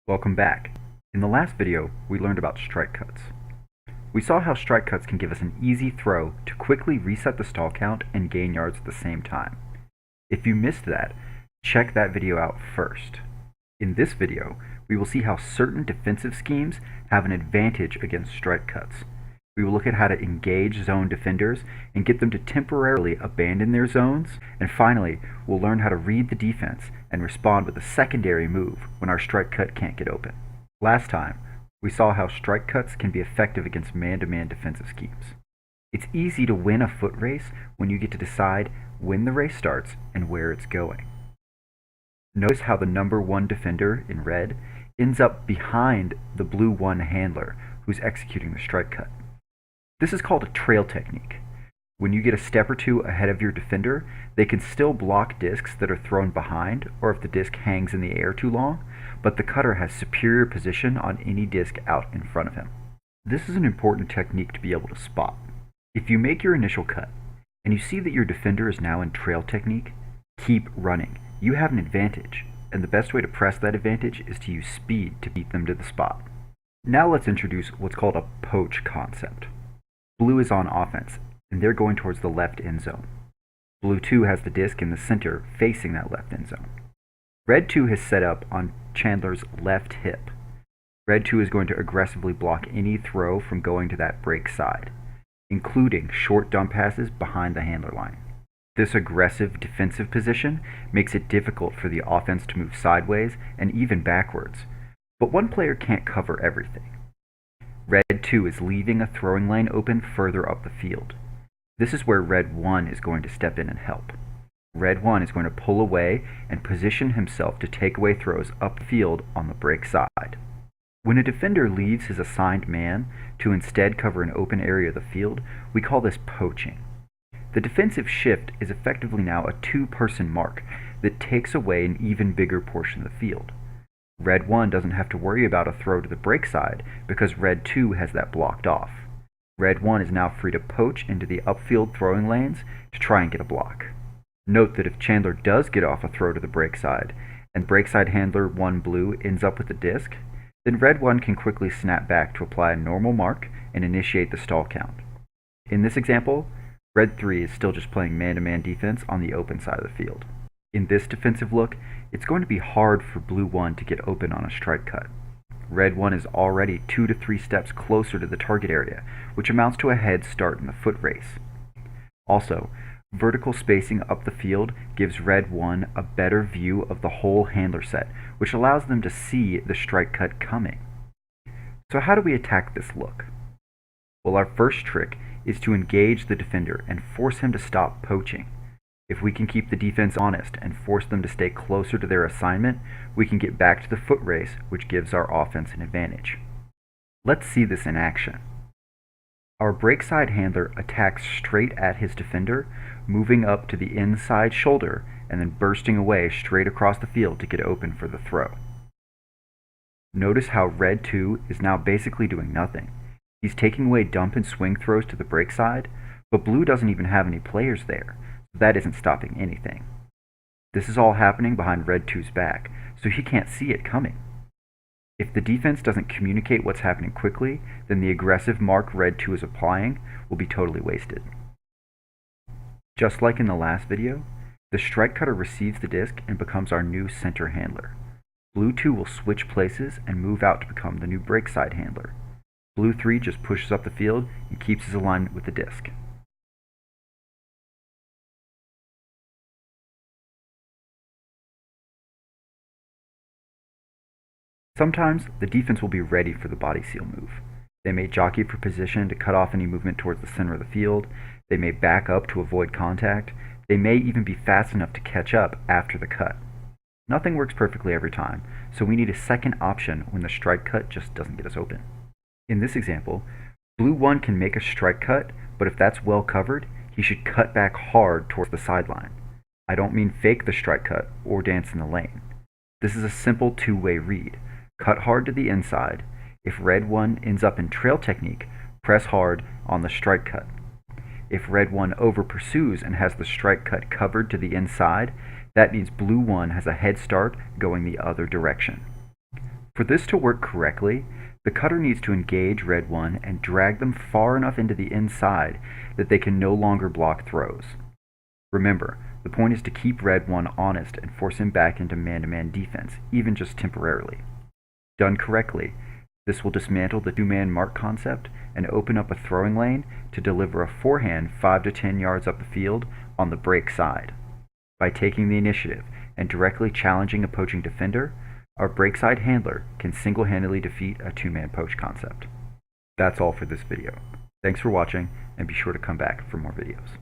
Welcome back. In the last video, we learned about strike cuts. We saw how strike cuts can give us an easy throw to quickly reset the stall count and gain yards at the same time. If you missed that, check that video out first. In this video, we will see how certain defensive schemes have an advantage against strike cuts. We will look at how to engage zone defenders and get them to temporarily abandon their zones. And finally, we'll learn how to read the defense and respond with a secondary move when our strike cut can't get open. Last time, we saw how strike cuts can be effective against man-to-man defensive schemes. It's easy to win a foot race when you get to decide when the race starts and where it's going. Notice how the number 1 defender in red ends up behind the blue 1 handler who's executing the strike cut. This is called a trail technique. When you get a step or two ahead of your defender, they can still block discs that are thrown behind or if the disc hangs in the air too long, but the cutter has superior position on any disc out in front of him. This is an important technique to be able to spot. If you make your initial cut and you see that your defender is now in trail technique, keep running. You have an advantage, and the best way to press that advantage is to use speed to beat them to the spot. Now let's introduce what's called a poach concept. Blue is on offense, and they're going towards the left end zone. Blue 2 has the disc in the center facing that left end zone. Red 2 has set up on Chandler's left hip. Red 2 is going to aggressively block any throw from going to that break side, including short dump passes behind the handler line. This aggressive defensive position makes it difficult for the offense to move sideways and even backwards, but one player can't cover everything. Red 2 is leaving a throwing lane open further up the field. This is where Red 1 is going to step in and help. Red 1 is going to pull away and position himself to take away throws up the field on the break side. When a defender leaves his assigned man to instead cover an open area of the field, we call this poaching. The defensive shift is effectively now a 2-person mark that takes away an even bigger portion of the field. Red 1 doesn't have to worry about a throw to the break side because Red 2 has that blocked off. Red 1 is now free to poach into the upfield throwing lanes to try and get a block. Note that if Chandler does get off a throw to the break side and break side handler 1 blue ends up with the disc, then Red 1 can quickly snap back to apply a normal mark and initiate the stall count. In this example, Red 3 is still just playing man-to-man defense on the open side of the field. In this defensive look, it's going to be hard for Blue 1 to get open on a strike cut. Red 1 is already 2 to 3 steps closer to the target area, which amounts to a head start in the foot race. Also, vertical spacing up the field gives Red 1 a better view of the whole handler set, which allows them to see the strike cut coming. So how do we attack this look? Well, our first trick is to engage the defender and force him to stop poaching. If we can keep the defense honest and force them to stay closer to their assignment, we can get back to the foot race, which gives our offense an advantage. Let's see this in action. Our break side handler attacks straight at his defender, moving up to the inside shoulder and then bursting away straight across the field to get open for the throw. Notice how Red 2 is now basically doing nothing. He's taking away dump and swing throws to the break side, but Blue doesn't even have any players there. That isn't stopping anything. This is all happening behind Red 2's back, so he can't see it coming. If the defense doesn't communicate what's happening quickly, then the aggressive mark Red 2 is applying will be totally wasted. Just like in the last video, the strike cutter receives the disc and becomes our new center handler. Blue 2 will switch places and move out to become the new break side handler. Blue 3 just pushes up the field and keeps his alignment with the disc. Sometimes, the defense will be ready for the body seal move. They may jockey for position to cut off any movement towards the center of the field. They may back up to avoid contact. They may even be fast enough to catch up after the cut. Nothing works perfectly every time, so we need a second option when the strike cut just doesn't get us open. In this example, Blue 1 can make a strike cut, but if that's well covered, he should cut back hard towards the sideline. I don't mean fake the strike cut or dance in the lane. This is a simple 2-way read. Cut hard to the inside. If Red 1 ends up in trail technique, press hard on the strike cut. If Red 1 over pursues and has the strike cut covered to the inside, that means Blue 1 has a head start going the other direction. For this to work correctly, the cutter needs to engage Red 1 and drag them far enough into the inside that they can no longer block throws. Remember, the point is to keep Red 1 honest and force him back into man-to-man defense, even just temporarily. Done correctly, this will dismantle the two-man mark concept and open up a throwing lane to deliver a forehand 5 to 10 yards up the field on the break side. By taking the initiative and directly challenging a poaching defender, our breakside handler can single-handedly defeat a two-man poach concept. That's all for this video. Thanks for watching, and be sure to come back for more videos.